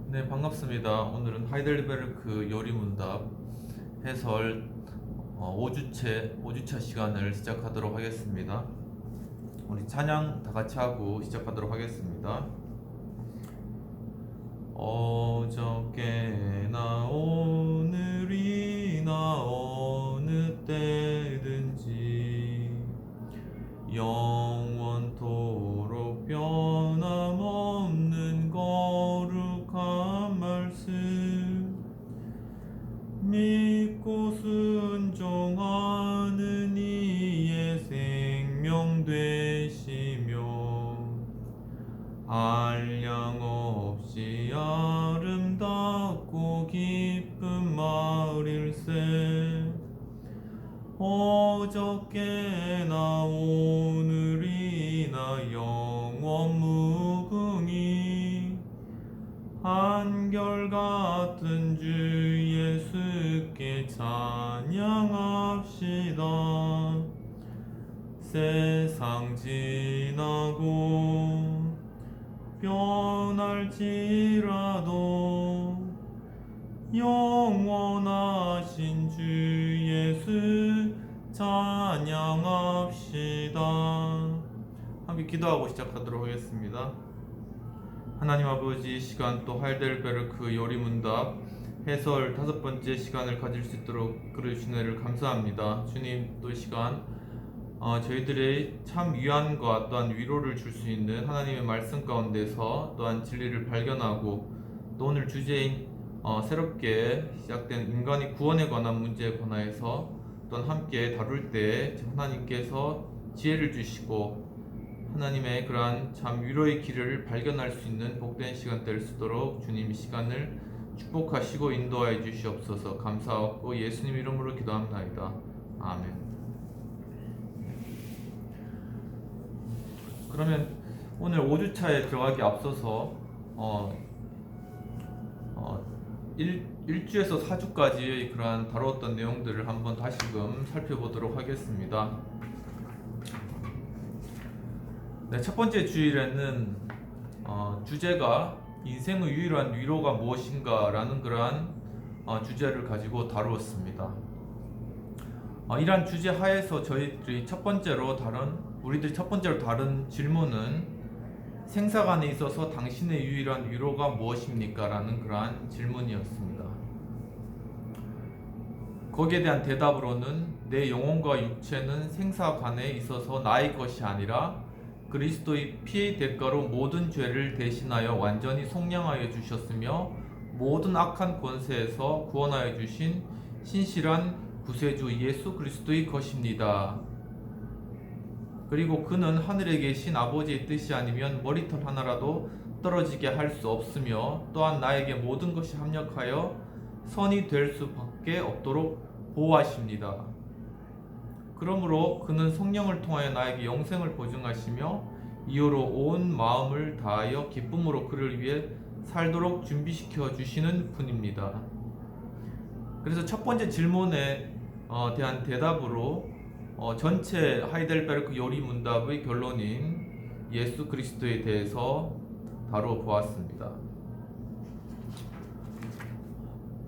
네, 반갑습니다. 오늘은 하이델베르크 요리문답 해설 5주차 시간을 시작하도록 하겠습니다. 우리 찬양 다 같이 하고 시작하도록 하겠습니다. 어저께나 오늘이나 어느 때든지 영원토록 변함없는 거룩한 말씀 믿고 순종하는 이의 생명 되시며 한량 없이 아름답고 기쁜 말일세. 어저께나 오늘이나 영원 무궁히 한결같은 주 예수께 찬양합시다. 세상 지나고 변할지라도 영원하신 주 예수 찬양합시다. 함께 기도하고 시작하도록 하겠습니다. 하나님 아버지, 이 시간 또 하이델베르크 요리문답 해설 5번째 시간을 가질 수 있도록 그려주신 은혜를 감사합니다. 주님, 또 이 시간 저희들의 참 위안과 또한 위로를 줄 수 있는 하나님의 말씀 가운데서 또한 진리를 발견하고 또 오늘 주제인 새롭게 시작된 인간의 구원에 관한 문제에 관하여서 또한 함께 다룰 때 하나님께서 지혜를 주시고 하나님의 그러한 참 위로의 길을 발견할 수 있는 복된 시간 될 수 있도록 주님 이 시간을 축복하시고 인도하여 주시옵소서. 감사하고 예수님 이름으로 기도합나이다. 아멘. 그러면 오늘 5주차에 들어가기 앞서서 1주에서 4주까지의 그러한 다루었던 내용들을 한번 다시금 살펴보도록 하겠습니다. 네, 첫 번째 주일에는 주제가 인생의 유일한 위로가 무엇인가 라는 그러한 주제를 가지고 다루었습니다. 이러한 주제 하에서 우리들이 첫 번째로 다른 질문은 생사관에 있어서 당신의 유일한 위로가 무엇입니까? 라는 그러한 질문이었습니다. 거기에 대한 대답으로는 내 영혼과 육체는 생사관에 있어서 나의 것이 아니라 그리스도의 피의 대가로 모든 죄를 대신하여 완전히 속량하여 주셨으며 모든 악한 권세에서 구원하여 주신 신실한 구세주 예수 그리스도의 것입니다. 그리고 그는 하늘에 계신 아버지의 뜻이 아니면 머리털 하나라도 떨어지게 할 수 없으며 또한 나에게 모든 것이 합력하여 선이 될 수밖에 없도록 보호하십니다. 그러므로 그는 성령을 통하여 나에게 영생을 보증하시며 이후로 온 마음을 다하여 기쁨으로 그를 위해 살도록 준비시켜 주시는 분입니다. 그래서 첫 번째 질문에 대한 대답으로 전체 하이델베르크 요리 문답의 결론인 예수 그리스도에 대해서 다루어 보았습니다.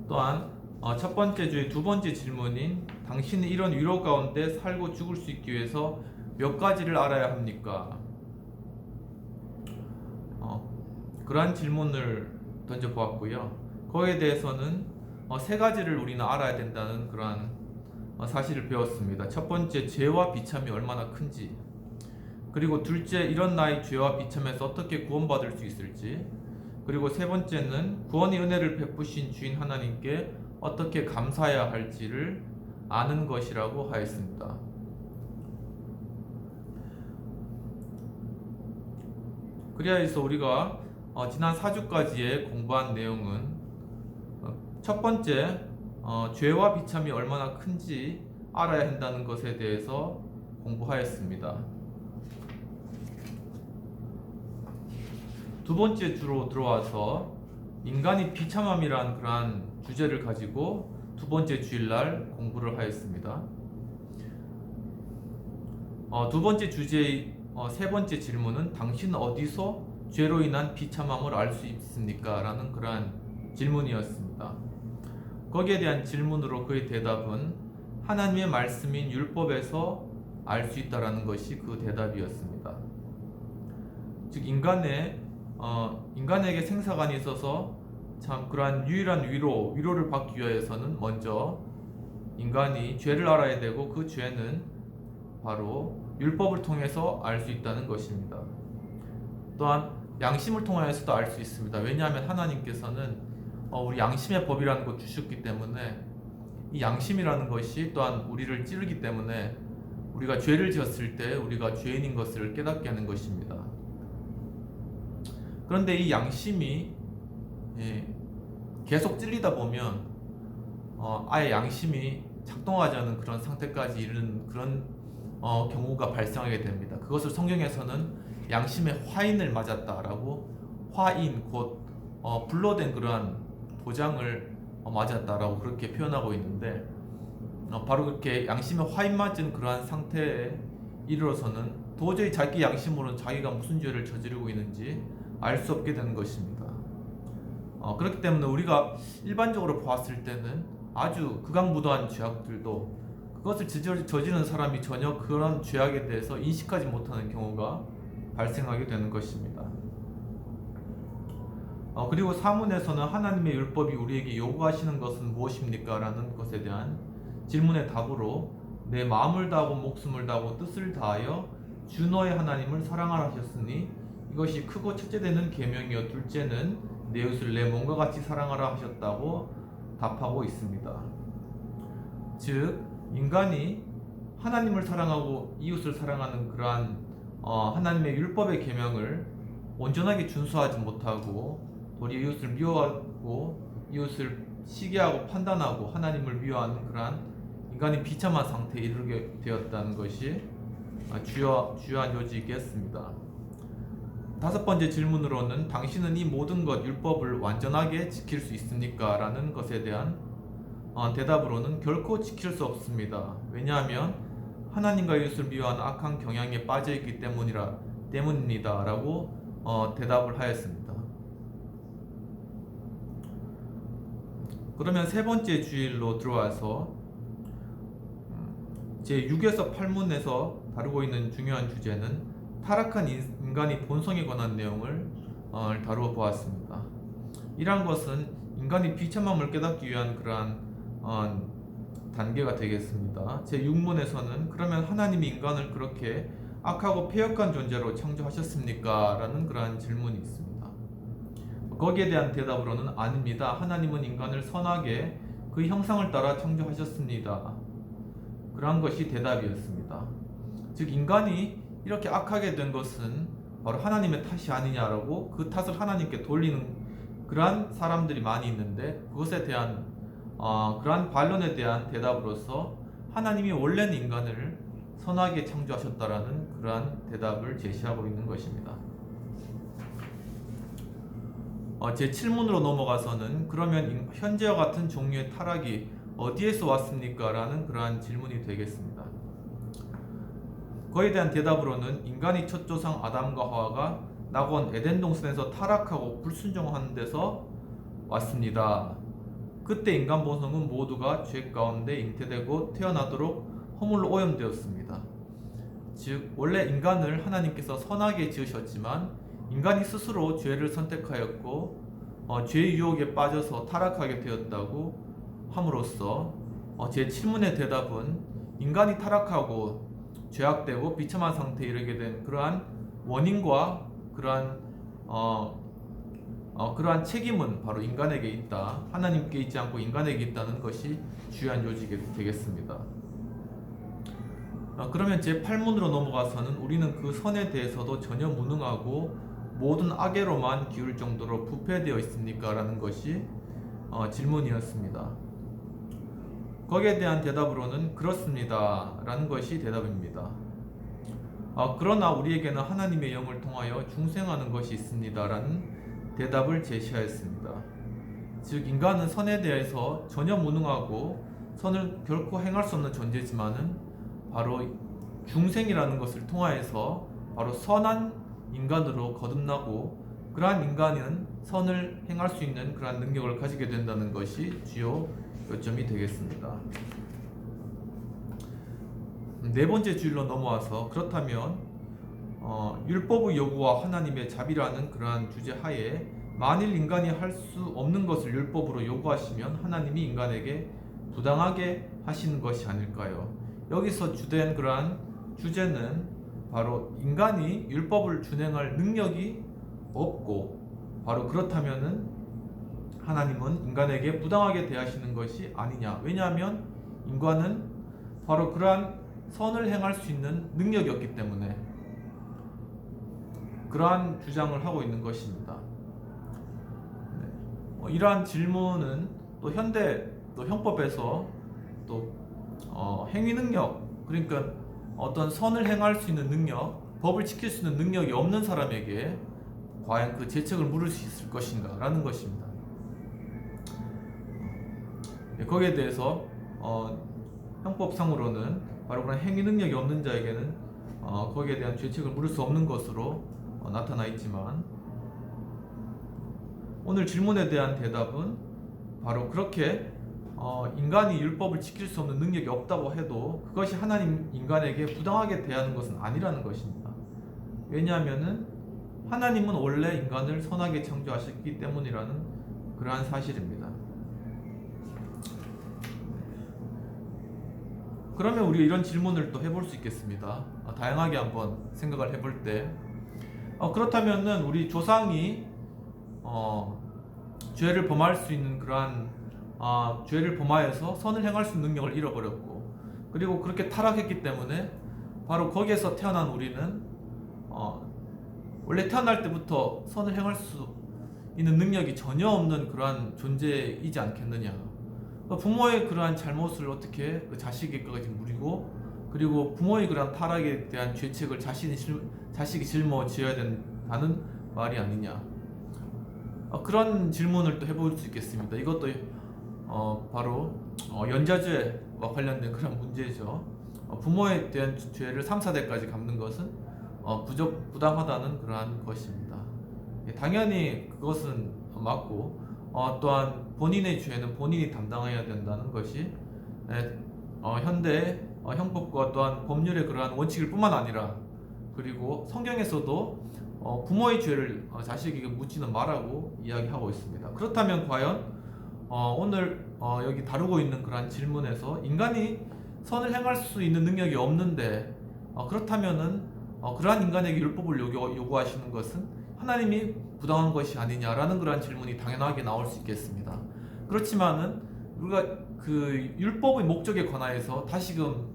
또한 첫 번째 주의 두 번째 질문인 당신은 이런 위로 가운데 살고 죽을 수 있기 위해서 몇 가지를 알아야 합니까? 그러한 질문을 던져보았고요. 거기에 대해서는 세 가지를 우리는 알아야 된다는 그러한 사실을 배웠습니다. 첫 번째, 죄와 비참이 얼마나 큰지, 그리고 둘째, 이런 나의 죄와 비참에서 어떻게 구원받을 수 있을지, 그리고 세 번째는 구원의 은혜를 베푸신 주인 하나님께 어떻게 감사해야 할지를 아는 것이라고 하였습니다. 그리하여서 우리가 지난 4주까지의 공부한 내용은 첫 번째, 죄와 비참이 얼마나 큰지 알아야 한다는 것에 대해서 공부하였습니다. 두 번째 주로 들어와서 인간이 비참함이란 그러한 주제를 가지고 두 번째 주일날 공부를 하였습니다. 두 번째 주제의 세 번째 질문은 당신은 어디서 죄로 인한 비참함을 알 수 있습니까? 라는 그러한 질문이었습니다. 거기에 대한 질문으로 그의 대답은 하나님의 말씀인 율법에서 알 수 있다라는 것이 그 대답이었습니다. 즉 인간에게 생사관이 있어서 참 그러한 유일한 위로를 받기 위해서는 먼저 인간이 죄를 알아야 되고 그 죄는 바로 율법을 통해서 알 수 있다는 것입니다. 또한 양심을 통하여서도 알 수 있습니다. 왜냐하면 하나님께서는 우리 양심의 법이라는 것 주셨기 때문에 이 양심이라는 것이 또한 우리를 찌르기 때문에 우리가 죄를 지었을 때 우리가 죄인인 것을 깨닫게 하는 것입니다. 그런데 이 양심이 계속 찔리다 보면 아예 양심이 작동하지 않은 그런 상태까지 이르는 그런 경우가 발생하게 됩니다. 그것을 성경에서는 양심의 화인을 맞았다라고, 화인 곧 불로된 그러한 도장을 맞았다라고 그렇게 표현하고 있는데, 바로 그렇게 양심의 화인 맞은 그러한 상태에 이르러서는 도저히 자기 양심으로는 자기가 무슨 죄를 저지르고 있는지 알 수 없게 되는 것입니다. 그렇기 때문에 우리가 일반적으로 보았을 때는 아주 극악무도한 죄악들도 그것을 저지르는 사람이 전혀 그런 죄악에 대해서 인식하지 못하는 경우가 발생하게 되는 것입니다. 그리고 사문에서는 하나님의 율법이 우리에게 요구하시는 것은 무엇입니까? 라는 것에 대한 질문의 답으로 내 마음을 다하고 목숨을 다하고 뜻을 다하여 주 너의 하나님을 사랑하라 하셨으니 이것이 크고 첫째 되는 계명이요 둘째는 내 이웃을 내 몸과 같이 사랑하라 하셨다고 답하고 있습니다. 즉 인간이 하나님을 사랑하고 이웃을 사랑하는 그러한 하나님의 율법의 계명을 온전하게 준수하지 못하고 도리어 이웃을 미워하고 이웃을 시기하고 판단하고 하나님을 미워하는 그러한 인간이 비참한 상태에 이르게 되었다는 것이 주요한 요지이겠습니다. 다섯 번째 질문으로는 당신은 이 모든 것 율법을 완전하게 지킬 수 있습니까? 라는 것에 대한 대답으로는 결코 지킬 수 없습니다. 왜냐하면 하나님과 이웃을 미워하는 악한 경향에 빠져있기 때문입니다. 라고 대답을 하였습니다. 그러면 세 번째 주일로 들어와서 제6에서 8문에서 다루고 있는 중요한 주제는 타락한 인간의 본성에 관한 내용을 다루어 보았습니다. 이러한 것은 인간이 비참함을 깨닫기 위한 그러한 단계가 되겠습니다. 제6문에서는 그러면 하나님이 인간을 그렇게 악하고 패역한 존재로 창조하셨습니까? 라는 그러한 질문이 있습니다. 거기에 대한 대답으로는 아닙니다. 하나님은 인간을 선하게 그 형상을 따라 창조하셨습니다. 그러한 것이 대답이었습니다. 즉 인간이 이렇게 악하게 된 것은 바로 하나님의 탓이 아니냐라고 그 탓을 하나님께 돌리는 그러한 사람들이 많이 있는데, 그것에 대한 그러한 반론에 대한 대답으로서 하나님이 원래는 인간을 선하게 창조하셨다라는 그러한 대답을 제시하고 있는 것입니다. 제7문으로 넘어가서는 그러면 현재와 같은 종류의 타락이 어디에서 왔습니까? 라는 그러한 질문이 되겠습니다. 그에 대한 대답으로는 인간이 첫 조상 아담과 하와가 낙원 에덴 동산에서 타락하고 불순종하는 데서 왔습니다. 그때 인간 본성은 모두가 죄 가운데 잉태되고 태어나도록 허물로 오염되었습니다. 즉 원래 인간을 하나님께서 선하게 지으셨지만 인간이 스스로 죄를 선택하였고 죄의 유혹에 빠져서 타락하게 되었다고 함으로써 제7문의 대답은 인간이 타락하고 죄악되고 비참한 상태에 이르게 된 그러한 원인과 그러한 책임은 바로 인간에게 있다. 하나님께 있지 않고 인간에게 있다는 것이 주요한 요지가 되겠습니다. 그러면 제8문으로 넘어가서는 우리는 그 선에 대해서도 전혀 무능하고 모든 악애로만 기울 정도로 부패되어 있습니까? 라는 것이 질문이었습니다. 거기에 대한 대답으로는 그렇습니다. 라는 것이 대답입니다. 그러나 우리에게는 하나님의 영을 통하여 중생하는 것이 있습니다. 라는 대답을 제시하였습니다. 즉 인간은 선에 대해서 전혀 무능하고 선을 결코 행할 수 없는 존재지만은 바로 중생이라는 것을 통하여서 바로 선한 인간으로 거듭나고 그러한 인간은 선을 행할 수 있는 그러한 능력을 가지게 된다는 것이 주요 요점이 되겠습니다. 네 번째 주일로 넘어와서 그렇다면 율법의 요구와 하나님의 자비라는 그러한 주제 하에 만일 인간이 할 수 없는 것을 율법으로 요구하시면 하나님이 인간에게 부당하게 하시는 것이 아닐까요? 여기서 주된 그러한 주제는 바로 인간이 율법을 준행할 능력이 없고 바로 그렇다면은 하나님은 인간에게 부당하게 대하시는 것이 아니냐. 왜냐하면 인간은 바로 그러한 선을 행할 수 있는 능력이 없기 때문에 그러한 주장을 하고 있는 것입니다. 이러한 질문은 또 현대 또 형법에서 또 행위 능력, 그러니까 어떤 선을 행할 수 있는 능력, 법을 지킬 수 있는 능력이 없는 사람에게 과연 그 재책을 물을 수 있을 것인가 라는 것입니다. 거기에 대해서 형법상으로는 바로 그런 행위 능력이 없는 자에게는 거기에 대한 죄책을 물을 수 없는 것으로 나타나 있지만, 오늘 질문에 대한 대답은 바로 그렇게 인간이 율법을 지킬 수 없는 능력이 없다고 해도 그것이 하나님 인간에게 부당하게 대하는 것은 아니라는 것입니다. 왜냐하면은 하나님은 원래 인간을 선하게 창조하셨기 때문이라는 그러한 사실입니다. 그러면 우리가 이런 질문을 또 해볼 수 있겠습니다. 다양하게 한번 생각을 해볼 때 그렇다면은 우리 조상이 죄를 범할 수 있는 그러한 죄를 범하여서 선을 행할 수 있는 능력을 잃어버렸고, 그리고 그렇게 타락했기 때문에 바로 거기에서 태어난 우리는 원래 태어날 때부터 선을 행할 수 있는 능력이 전혀 없는 그러한 존재이지 않겠느냐. 부모의 그러한 잘못을 어떻게 그 자식에게까지 물이고, 그리고 부모의 그러한 타락에 대한 죄책을 자식이 짊어져야 된다는 말이 아니냐. 그런 질문을 또 해볼 수 있겠습니다. 이것도 바로 연좌죄와 관련된 그런 문제죠. 부모에 대한 죄를 3, 4대까지 갚는 것은 부당하다는 그러한 것입니다. 당연히 그것은 맞고, 또한 본인의 죄는 본인이 담당해야 된다는 것이 현대 형법과 또한 법률의 그러한 원칙일 뿐만 아니라, 그리고 성경에서도 부모의 죄를 자식에게 묻지는 말라고 이야기하고 있습니다. 그렇다면 과연 오늘 여기 다루고 있는 그러한 질문에서 인간이 선을 행할 수 있는 능력이 없는데 그렇다면은 그러한 인간에게 율법을 요구하시는 것은 하나님이 부당한 것이 아니냐라는 그러한 질문이 당연하게 나올 수 있겠습니다. 그렇지만은 우리가 그 율법의 목적에 관하여서 다시금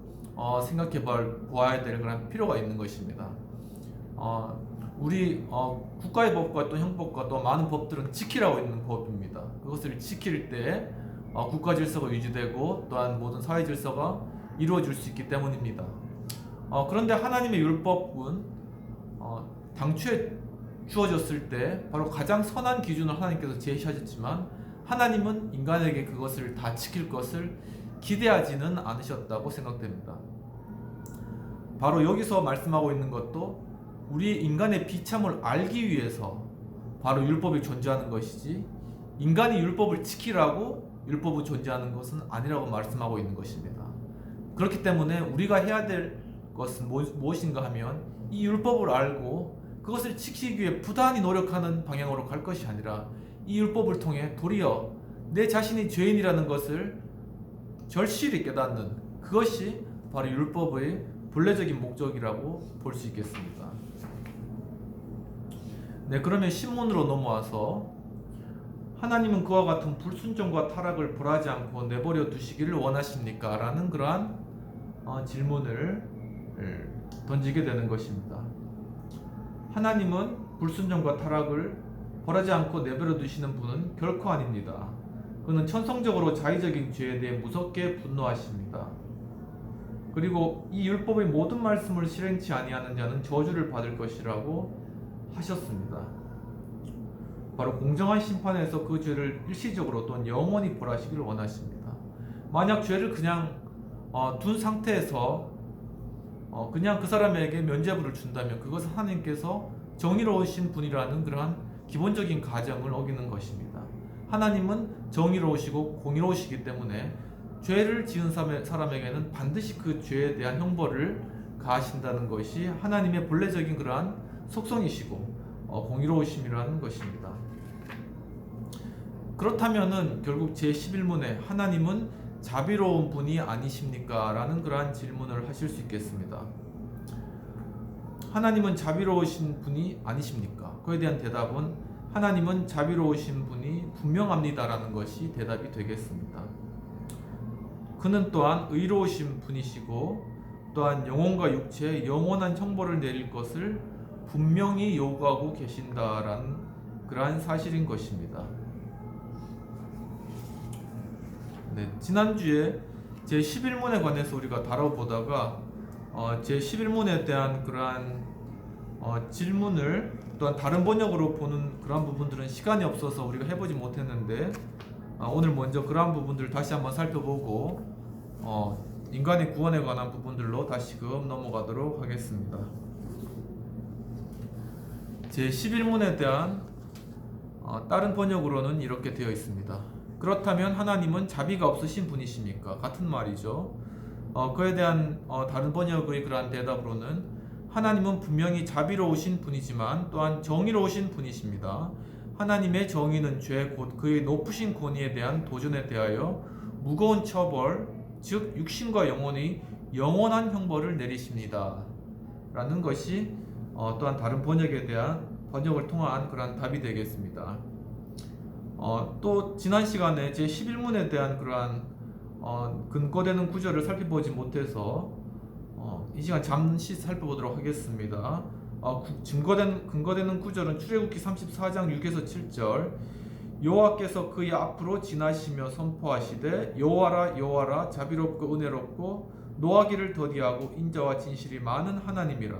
생각해 보아야 될 그런 필요가 있는 것입니다. 우리 국가의 법과 또 형법과 또 많은 법들은 지키라고 있는 법입니다. 그것을 지킬 때 국가 질서가 유지되고 또한 모든 사회 질서가 이루어질 수 있기 때문입니다. 그런데 하나님의 율법은 당초에 주어졌을 때 바로 가장 선한 기준을 하나님께서 제시하셨지만, 하나님은 인간에게 그것을 다 지킬 것을 기대하지는 않으셨다고 생각됩니다. 바로 여기서 말씀하고 있는 것도 우리 인간의 비참을 알기 위해서 바로 율법이 존재하는 것이지, 인간이 율법을 지키라고 율법이 존재하는 것은 아니라고 말씀하고 있는 것입니다. 그렇기 때문에 우리가 해야 될 것은 무엇인가 하면 이 율법을 알고 그것을 지키기 위해 부단히 노력하는 방향으로 갈 것이 아니라, 이 율법을 통해 도리어 내 자신이 죄인이라는 것을 절실히 깨닫는 그것이 바로 율법의 본래적인 목적이라고 볼 수 있겠습니다. 네, 그러면 신문으로 넘어와서 하나님은 그와 같은 불순종과 타락을 벌하지 않고 내버려 두시기를 원하십니까? 라는 그러한 질문을 던지게 되는 것입니다. 하나님은 불순종과 타락을 벌하지 않고 내버려 두시는 분은 결코 아닙니다. 그는 천성적으로 자의적인 죄에 대해 무섭게 분노하십니다. 그리고 이 율법의 모든 말씀을 실행치 아니하는 자는 저주를 받을 것이라고 하셨습니다. 바로 공정한 심판에서 그 죄를 일시적으로 또는 영원히 벌하시기를 원하십니다. 만약 죄를 그냥 둔 상태에서 그냥 그 사람에게 면죄부를 준다면 그것은 하나님께서 정의로우신 분이라는 그러한 기본적인 가정을 어기는 것입니다. 하나님은 정의로우시고 공의로우시기 때문에 죄를 지은 사람에게는 반드시 그 죄에 대한 형벌을 가하신다는 것이 하나님의 본래적인 그러한 속성이시고 공의로우심이라는 것입니다. 그렇다면은 결국 제11문에 하나님은 자비로운 분이 아니십니까? 라는 그러한 질문을 하실 수 있겠습니다. 하나님은 자비로우신 분이 아니십니까? 그에 대한 대답은 하나님은 자비로우신 분이 분명합니다 라는 것이 대답이 되겠습니다. 그는 또한 의로우신 분이시고 또한 영혼과 육체에 영원한 형벌을 내릴 것을 분명히 요구하고 계신다라는 그러한 사실인 것입니다. 네, 지난주에 제11문에 관해서 우리가 다뤄보다가 제11문에 대한 그러한 질문을 또한 다른 번역으로 보는 그러한 부분들은 시간이 없어서 우리가 해보지 못했는데 오늘 먼저 그러한 부분들을 다시 한번 살펴보고 인간의 구원에 관한 부분들로 다시금 넘어가도록 하겠습니다. 제11문에 대한 다른 번역으로는 이렇게 되어 있습니다. 그렇다면 하나님은 자비가 없으신 분이십니까? 같은 말이죠. 그에 대한 다른 번역의 그러한 대답으로는 하나님은 분명히 자비로우신 분이지만 또한 정의로우신 분이십니다. 하나님의 정의는 죄 곧 그의 높으신 권위에 대한 도전에 대하여 무거운 처벌, 즉 육신과 영혼의 영원한 형벌을 내리십니다. 라는 것이 또한 다른 번역에 대한 번역을 통한 그러한 답이 되겠습니다. 또 지난 시간에 제11문에 대한 그러한 근거되는 구절을 살펴보지 못해서 이 시간 잠시 살펴보도록 하겠습니다. 근거되는 구절은 출애굽기 34장 6에서 7절 여호와께서 그의 앞으로 지나시며 선포하시되 여호와라 여호와라 자비롭고 은혜롭고 노하기를 더디하고 인자와 진실이 많은 하나님이라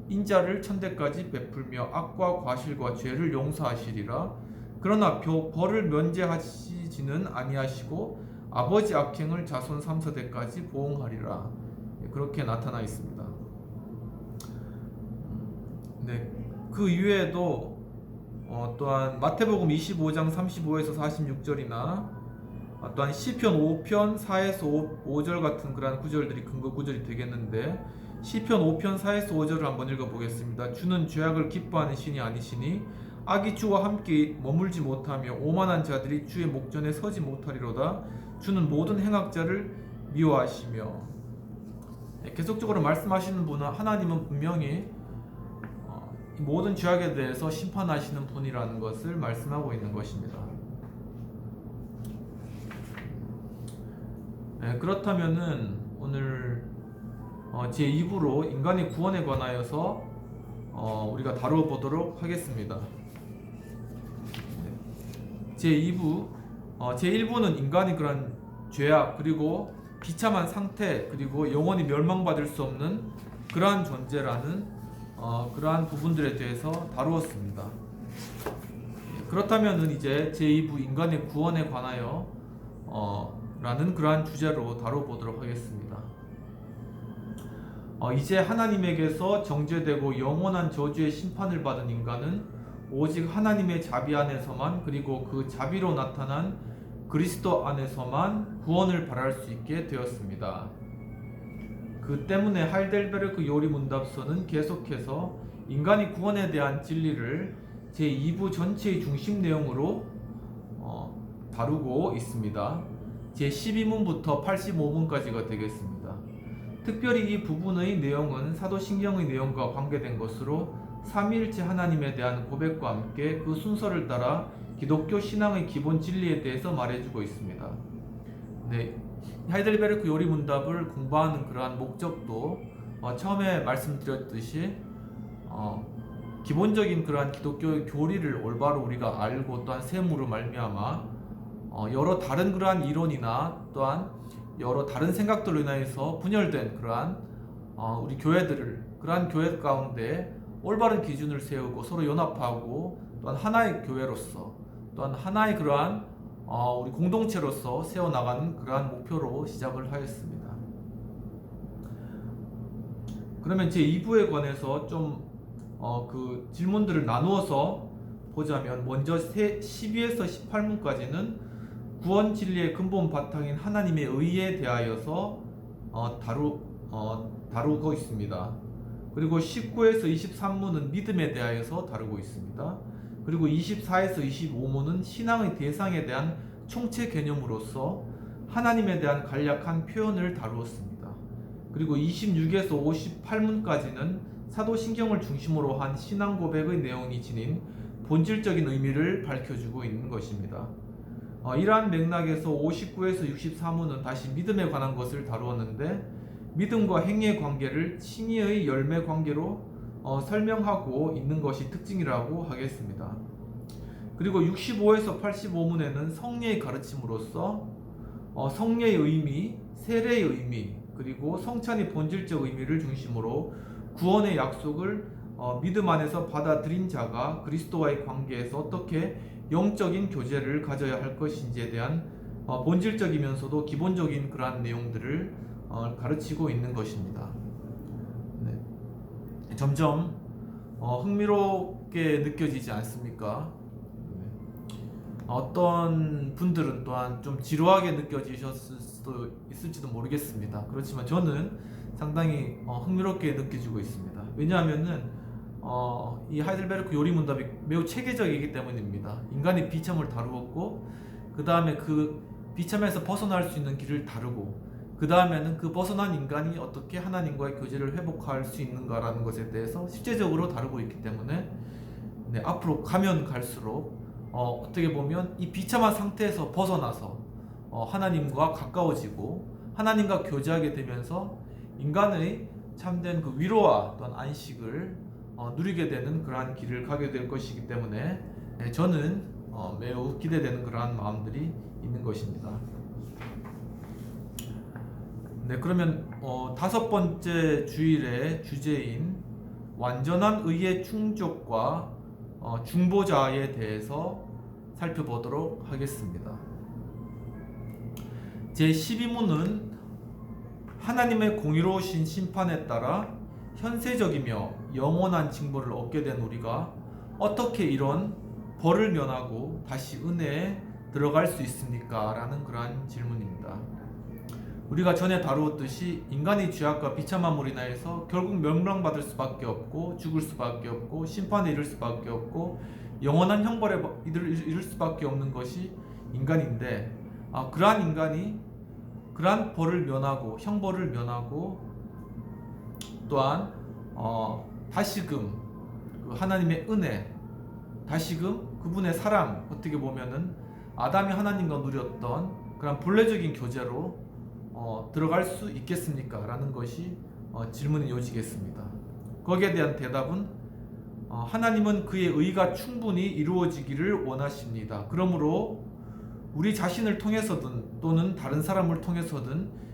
인자를 천대까지 베풀며 악과 과실과 죄를 용서하시리라 그러나 벌을 면제하시지는 아니하시고 아버지 악행을 자손 3세대까지 보응하리라. 그렇게 나타나 있습니다. 네, 그 이외에도 또한 마태복음 25장 35에서 46절이나 또한 시편 5편 4에서 5절 같은 그러한 구절들이 근거 구절이 되겠는데 시편 5편 4에서 5절을 한번 읽어보겠습니다. 주는 죄악을 기뻐하는 신이 아니시니 악이 주와 함께 머물지 못하며 오만한 자들이 주의 목전에 서지 못하리로다. 주는 모든 행악자를 미워하시며. 계속적으로 말씀하시는 분은 하나님은 분명히 모든 죄악에 대해서 심판하시는 분이라는 것을 말씀하고 있는 것입니다. 그렇다면은 오늘 제2부로 인간의 구원에 관하여서 우리가 다루어 보도록 하겠습니다. 제2부 제1부는 인간의 그런 죄악 그리고 비참한 상태 그리고 영원히 멸망받을 수 없는 그러한 존재라는 그러한 부분들에 대해서 다루었습니다. 그렇다면은 이제 제2부 인간의 구원에 관하여 라는 그러한 주제로 다뤄보도록 하겠습니다. 이제 하나님에게서 정죄되고 영원한 저주의 심판을 받은 인간은 오직 하나님의 자비 안에서만 그리고 그 자비로 나타난 그리스도 안에서만 구원을 바랄 수 있게 되었습니다. 그 때문에 하이델베르크 요리 문답서는 계속해서 인간의 구원에 대한 진리를 제2부 전체의 중심 내용으로 다루고 있습니다. 제12문부터 85문까지가 되겠습니다. 특별히 이 부분의 내용은 사도신경의 내용과 관계된 것으로 삼위일체 하나님에 대한 고백과 함께 그 순서를 따라 기독교 신앙의 기본 진리에 대해서 말해주고 있습니다. 네, 하이델베르크 요리 문답을 공부하는 그러한 목적도 처음에 말씀드렸듯이 기본적인 그러한 기독교의 교리를 올바로 우리가 알고 또한 세무로 말미암아 여러 다른 그러한 이론이나 또한 여러 다른 생각들로 인해서 분열된 그러한 우리 교회들을 그러한 교회 가운데 올바른 기준을 세우고 서로 연합하고 또한 하나의 교회로서 또한 하나의 그러한 우리 공동체로서 세워나가는 그러한 목표로 시작을 하였습니다. 그러면 제2부에 관해서 좀 그 질문들을 나누어서 보자면 먼저 12에서 18문까지는 구원 진리의 근본 바탕인 하나님의 의에 대하여서 다루고 있습니다. 그리고 19에서 23문은 믿음에 대하여서 다루고 있습니다. 그리고 24에서 25문은 신앙의 대상에 대한 총체 개념으로서 하나님에 대한 간략한 표현을 다루었습니다. 그리고 26에서 58문까지는 사도신경을 중심으로 한 신앙 고백의 내용이 지닌 본질적인 의미를 밝혀주고 있는 것입니다. 이러한 맥락에서 59에서 64문은 다시 믿음에 관한 것을 다루었는데 믿음과 행위의 관계를 칭의의 열매 관계로 설명하고 있는 것이 특징이라고 하겠습니다. 그리고 65에서 85문에는 성례의 가르침으로서 성례의 의미, 세례의 의미, 그리고 성찬의 본질적 의미를 중심으로 구원의 약속을 믿음 안에서 받아들인 자가 그리스도와의 관계에서 어떻게 영적인 교제를 가져야 할 것인지에 대한 본질적이면서도 기본적인 그러한 내용들을 가르치고 있는 것입니다. 네. 점점 흥미롭게 느껴지지 않습니까? 네. 어떤 분들은 또한 좀 지루하게 느껴지셨을 수도 있을지도 모르겠습니다. 그렇지만 저는 상당히 흥미롭게 느껴지고 있습니다. 왜냐하면은 이 하이델베르크 요리문답이 매우 체계적이기 때문입니다. 인간의 비참을 다루었고 그 다음에 그 비참에서 벗어날 수 있는 길을 다루고 그 다음에는 그 벗어난 인간이 어떻게 하나님과의 교제를 회복할 수 있는가라는 것에 대해서 실제적으로 다루고 있기 때문에 네, 앞으로 가면 갈수록 어떻게 보면 이 비참한 상태에서 벗어나서 하나님과 가까워지고 하나님과 교제하게 되면서 인간의 참된 그 위로와 또한 안식을 누리게 되는 그러한 길을 가게 될 것이기 때문에 저는 매우 기대되는 그러한 마음들이 있는 것입니다. 네, 그러면 다섯 번째 주일의 주제인 완전한 의의 충족과 중보자에 대해서 살펴보도록 하겠습니다. 제12문은 하나님의 공의로우신 심판에 따라 현세적이며 영원한 징벌을 얻게 된 우리가 어떻게 이런 벌을 면하고 다시 은혜에 들어갈 수 있습니까? 라는 그러한 질문입니다. 우리가 전에 다루었듯이 인간의 죄악과 비참함으로 인하여서 결국 멸망받을 수밖에 없고 죽을 수밖에 없고 심판에 이를 수밖에 없고 영원한 형벌에 이를 수밖에 없는 것이 인간인데 그러한 인간이 그러한 벌을 면하고 형벌을 면하고 또한 다시금 그 하나님의 은혜, 다시금 그분의 사랑, 어떻게 보면은 아담이 하나님과 누렸던 그런 본래적인 교제로 들어갈 수 있겠습니까? 라는 것이 질문의 요지겠습니다. 거기에 대한 대답은 하나님은 그의 의가 충분히 이루어지기를 원하십니다. 그러므로 우리 자신을 통해서든 또는 다른 사람을 통해서든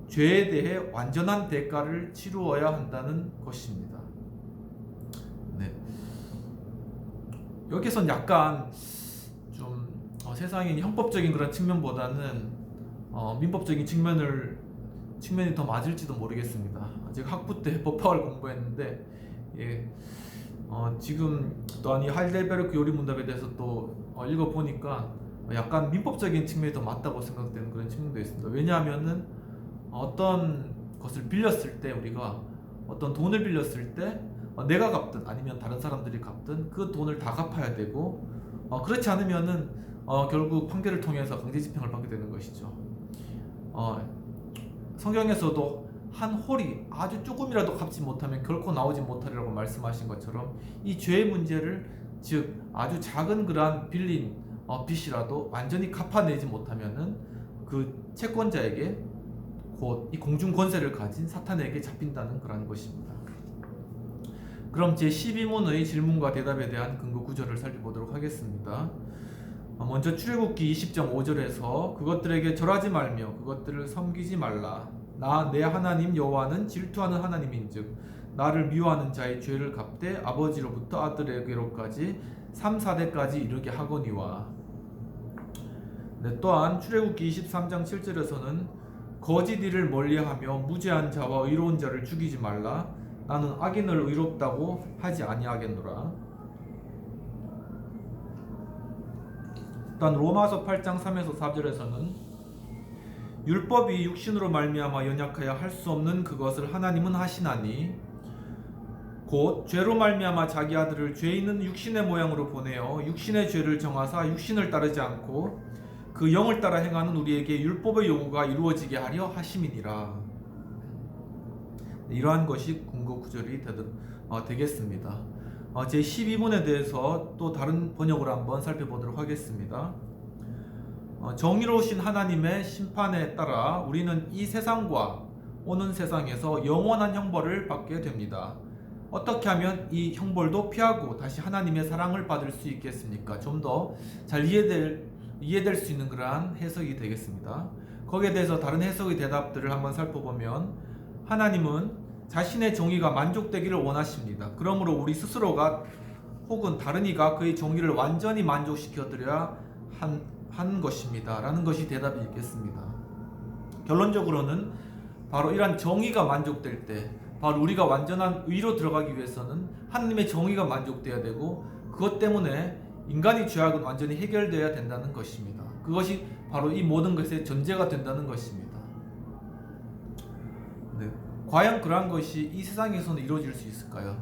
죄에 대해 완전한 대가를 치루어야 한다는 것입니다. 네. 여기선 약간 좀 세상의 형법적인 그런 측면보다는 민법적인 측면이 더 맞을지도 모르겠습니다. 제가 학부 때 법학을 공부했는데 지금 또한 이 하이델베르크 요리문답에 대해서 또 읽어보니까 약간 민법적인 측면이 더 맞다고 생각되는 그런 측면도 있습니다. 왜냐하면은 어떤 것을 빌렸을 때 우리가 어떤 돈을 빌렸을 때 내가 갚든 아니면 다른 사람들이 갚든 그 돈을 다 갚아야 되고 그렇지 않으면은 결국 판결을 통해서 강제집행을 받게 되는 것이죠. 성경에서도 한 홀이 아주 조금이라도 갚지 못하면 결코 나오지 못하리라고 말씀하신 것처럼 이 죄의 문제를 즉 아주 작은 그러한 빌린 빚이라도 완전히 갚아내지 못하면은 그 채권자에게 곧 이 공중 권세를 가진 사탄에게 잡힌다는 그런 것입니다. 그럼 제12문의 질문과 대답에 대한 근거 구절을 살펴보도록 하겠습니다. 먼저 출애굽기 20.5절에서 그것들에게 절하지 말며 그것들을 섬기지 말라. 나 내 하나님 여호와는 질투하는 하나님인즉 나를 미워하는 자의 죄를 갚되 아버지로부터 아들에게로까지 3, 4대까지 이르게 하거니와. 또한 출애굽기 23장 7절에서는 거짓 일을 멀리하며 무죄한 자와 의로운 자를 죽이지 말라. 나는 악인을 의롭다고 하지 아니하겠노라. 또한 로마서 8장 3에서 4절에서는 율법이 육신으로 말미암아 연약하여 할 수 없는 그것을 하나님은 하시나니 곧 죄로 말미암아 자기 아들을 죄 있는 육신의 모양으로 보내어 육신의 죄를 정하사 육신을 따르지 않고 그 영을 따라 행하는 우리에게 율법의 요구가 이루어지게 하려 하심이니라. 이러한 것이 궁극 구절이 되겠습니다. 제 12문에 대해서 또 다른 번역으로 한번 살펴보도록 하겠습니다. 정의로우신 하나님의 심판에 따라 우리는 이 세상과 오는 세상에서 영원한 형벌을 받게 됩니다. 어떻게 하면 이 형벌도 피하고 다시 하나님의 사랑을 받을 수 있겠습니까? 좀 더 잘 이해될 수 있는 그러한 해석이 되겠습니다. 거기에 대해서 다른 해석의 대답들을 한번 살펴보면 하나님은 자신의 정의가 만족되기를 원하십니다. 그러므로 우리 스스로가 혹은 다른 이가 그의 정의를 완전히 만족시켜 드려야 한 것입니다. 라는 것이 대답이 있겠습니다. 결론적으로는 바로 이러한 정의가 만족될 때 바로 우리가 완전한 의로 들어가기 위해서는 하나님의 정의가 만족돼야 되고 그것 때문에 인간의 죄악은 완전히 해결되어야 된다는 것입니다. 그것이 바로 이 모든 것의 전제가 된다는 것입니다. 네. 과연 그러한 것이 이 세상에서는 이루어질 수 있을까요?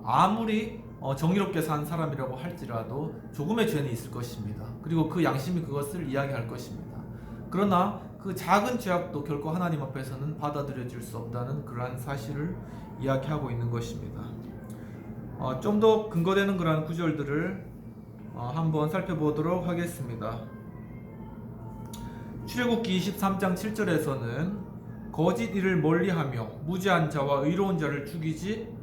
아무리 정의롭게 산 사람이라고 할지라도 조금의 죄는 있을 것입니다. 그리고 그 양심이 그것을 이야기할 것입니다. 그러나 그 작은 죄악도 결코 하나님 앞에서는 받아들여질 수 없다는 그러한 사실을 이야기하고 있는 것입니다. 좀 더 근거되는 그러한 구절들을 한번 살펴보도록 하겠습니다. 출애굽기 23장 7절에서는 거짓 일을 멀리하며 무죄한 자와 의로운 자를 죽이지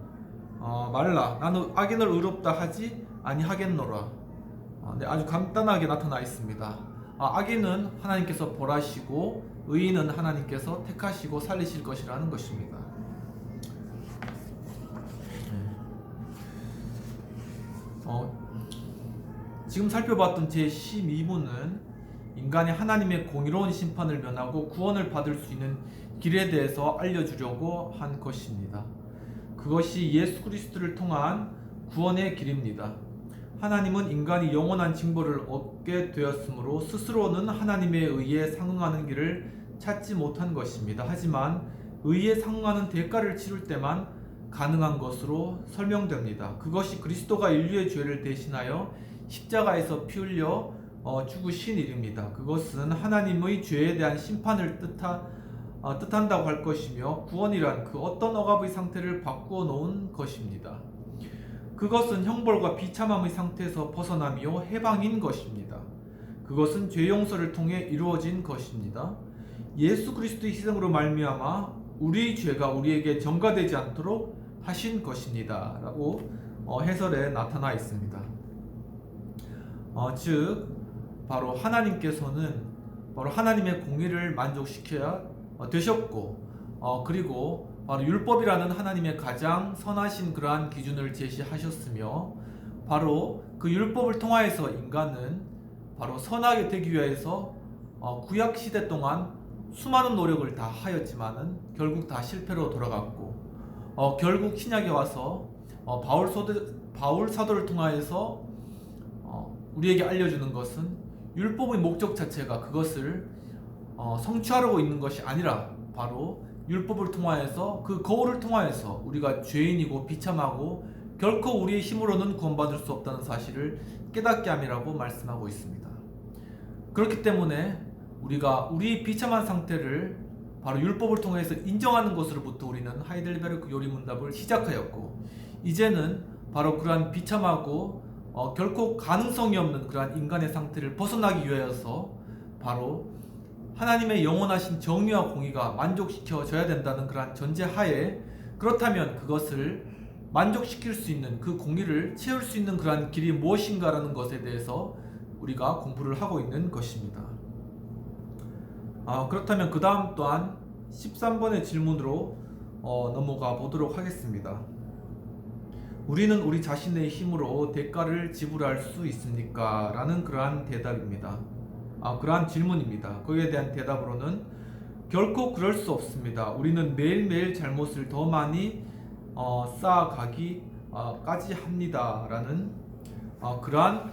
말라. 나는 악인을 의롭다 하지 아니하겠노라. 네, 아주 간단하게 나타나 있습니다. 악인은 하나님께서 벌하시고 의인은 하나님께서 택하시고 살리실 것이라는 것입니다. 지금 살펴봤던 제 12부는 인간이 하나님의 공의로운 심판을 면하고 구원을 받을 수 있는 길에 대해서 알려주려고 한 것입니다. 그것이 예수 그리스도를 통한 구원의 길입니다. 하나님은 인간이 영원한 징벌을 얻게 되었으므로 스스로는 하나님의 의에 상응하는 길을 찾지 못한 것입니다. 하지만 의에 상응하는 대가를 치를 때만 가능한 것으로 설명됩니다. 그것이 그리스도가 인류의 죄를 대신하여 십자가에서 피 흘려 죽으신 일입니다. 그것은 하나님의 죄에 대한 심판을 뜻한다고 할 것이며 구원이란 그 어떤 억압의 상태를 바꾸어 놓은 것입니다. 그것은 형벌과 비참함의 상태에서 벗어나며 해방인 것입니다. 그것은 죄 용서를 통해 이루어진 것입니다. 예수 그리스도의 희생으로 말미암아 우리의 죄가 우리에게 전가되지 않도록 하신 것입니다. 라고 해설에 나타나 있습니다. 즉 바로 하나님께서는 바로 하나님의 공의를 만족시켜야 되셨고 그리고 바로 율법이라는 하나님의 가장 선하신 그러한 기준을 제시하셨으며 바로 그 율법을 통하여서 인간은 바로 선하게 되기 위해서 구약 시대 동안 수많은 노력을 다 하였지만은 결국 다 실패로 돌아갔고 결국 신약에 와서 바울 사도를 통하여서 우리에게 알려주는 것은 율법의 목적 자체가 그것을 성취하려고 있는 것이 아니라 바로 율법을 통하여서 그 거울을 통하여서 우리가 죄인이고 비참하고 결코 우리의 힘으로는 구원받을 수 없다는 사실을 깨닫게 함이라고 말씀하고 있습니다. 그렇기 때문에 우리가 우리의 비참한 상태를 바로 율법을 통해서 인정하는 것으로부터 우리는 하이델베르크 요리문답을 시작하였고 이제는 바로 그러한 비참하고 결코 가능성이 없는 그러한 인간의 상태를 벗어나기 위하여서 바로 하나님의 영원하신 정의와 공의가 만족시켜져야 된다는 그러한 전제하에 그렇다면 그것을 만족시킬 수 있는 그 공의를 채울 수 있는 그러한 길이 무엇인가라는 것에 대해서 우리가 공부를 하고 있는 것입니다. 그렇다면 그 다음 또한 13번의 질문으로 넘어가 보도록 하겠습니다. 우리는 우리 자신의 힘으로 대가를 지불할 수 있습니까? 라는 그러한 대답입니다. 그러한 질문입니다. 거기에 대한 대답으로는 결코 그럴 수 없습니다. 우리는 매일매일 잘못을 더 많이 쌓아가기까지 합니다. 라는 그러한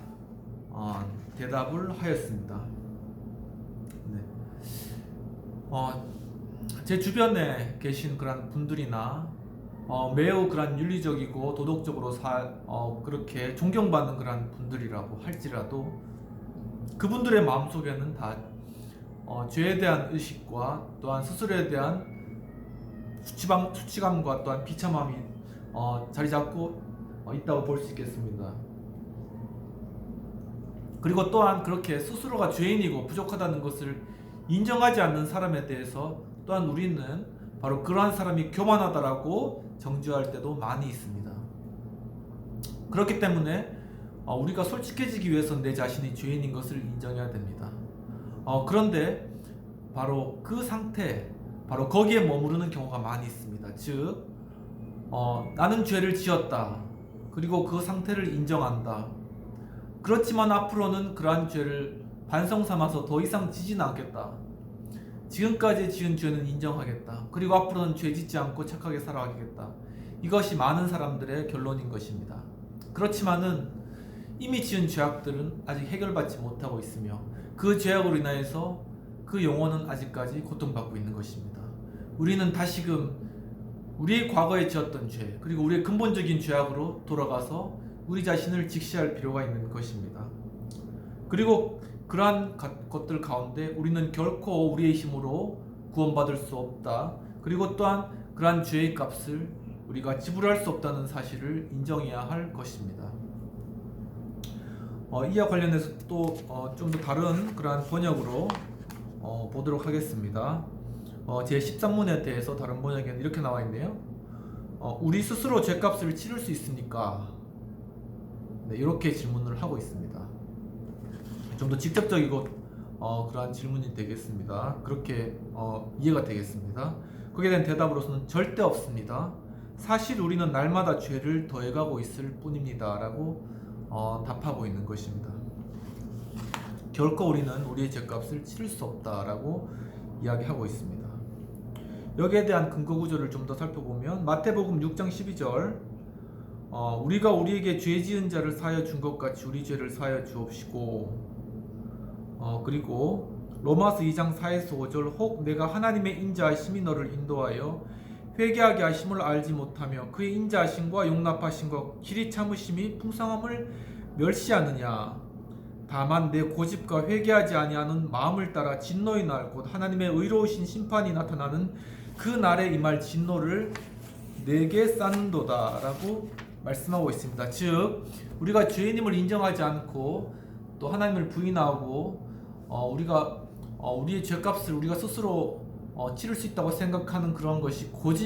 대답을 하였습니다. 네. 제 주변에 계신 그런 분들이나 매우 그런 윤리적이고 도덕적으로 그렇게 존경받는 그런 분들이라고 할지라도 그분들의 마음속에는 다 죄에 대한 의식과 또한 스스로에 대한 수치감과 또한 비참함이 자리 잡고 있다고 볼 수 있겠습니다. 그리고 또한 그렇게 스스로가 죄인이고 부족하다는 것을 인정하지 않는 사람에 대해서 또한 우리는 바로 그러한 사람이 교만하다라고 정죄할 때도 많이 있습니다. 그렇기 때문에 우리가 솔직해지기 위해서는 내 자신이 죄인인 것을 인정해야 됩니다. 그런데 바로 그 상태, 바로 거기에 머무르는 경우가 많이 있습니다. 즉 나는 죄를 지었다. 그리고 그 상태를 인정한다. 그렇지만 앞으로는 그러한 죄를 반성 삼아서 더 이상 지지는 않겠다. 지금까지 지은 죄는 인정하겠다. 그리고 앞으로는 죄 짓지 않고 착하게 살아가겠다. 이것이 많은 사람들의 결론인 것입니다. 그렇지만은 이미 지은 죄악들은 아직 해결받지 못하고 있으며 그 죄악으로 인하여서 그 영혼은 아직까지 고통받고 있는 것입니다. 우리는 다시금 우리의 과거에 지었던 죄, 그리고 우리의 근본적인 죄악으로 돌아가서 우리 자신을 직시할 필요가 있는 것입니다. 그리고 그러한 것들 가운데 우리는 결코 우리의 힘으로 구원받을 수 없다. 그리고 또한 그러한 죄의 값을 우리가 지불할 수 없다는 사실을 인정해야 할 것입니다. 이와 관련해서 또 좀 더 다른 그러한 번역으로 보도록 하겠습니다. 제 13문에 대해서 다른 번역에는 이렇게 나와 있네요. 우리 스스로 죄값을 치를 수 있습니까? 네, 이렇게 질문을 하고 있습니다. 좀 더 직접적이고 그러한 질문이 되겠습니다. 그렇게 이해가 되겠습니다. 거기에 대한 대답으로서는 절대 없습니다. 사실 우리는 날마다 죄를 더해가고 있을 뿐입니다. 라고 답하고 있는 것입니다. 결코 우리는 우리의 죄값을 치를 수 없다라고 이야기하고 있습니다. 여기에 대한 근거 구조를 좀 더 살펴보면 마태복음 6장 12절 우리가 우리에게 죄 지은 자를 사하여 준 것 같이 우리 죄를 사하여 주옵시고 그리고 로마서 2장 4에서 5절 혹 내가 하나님의 인자하심이 너를 인도하여 회개하게 하심을 알지 못하며 그의 인자하심과 용납하심과 길이 참으심이 풍성함을 멸시하느냐. 다만 내 고집과 회개하지 아니하는 마음을 따라 진노의 날 곧 하나님의 의로우신 심판이 나타나는 그 날에 임할 진노를 내게 쌓는도다 라고 말씀하고 있습니다. 즉 우리가 죄인임을 인정하지 않고 또 하나님을 부인하고 우리가 우리의 죄값을 우리가 스스로 치를 수 있다고 생각하는 그런 것이 고집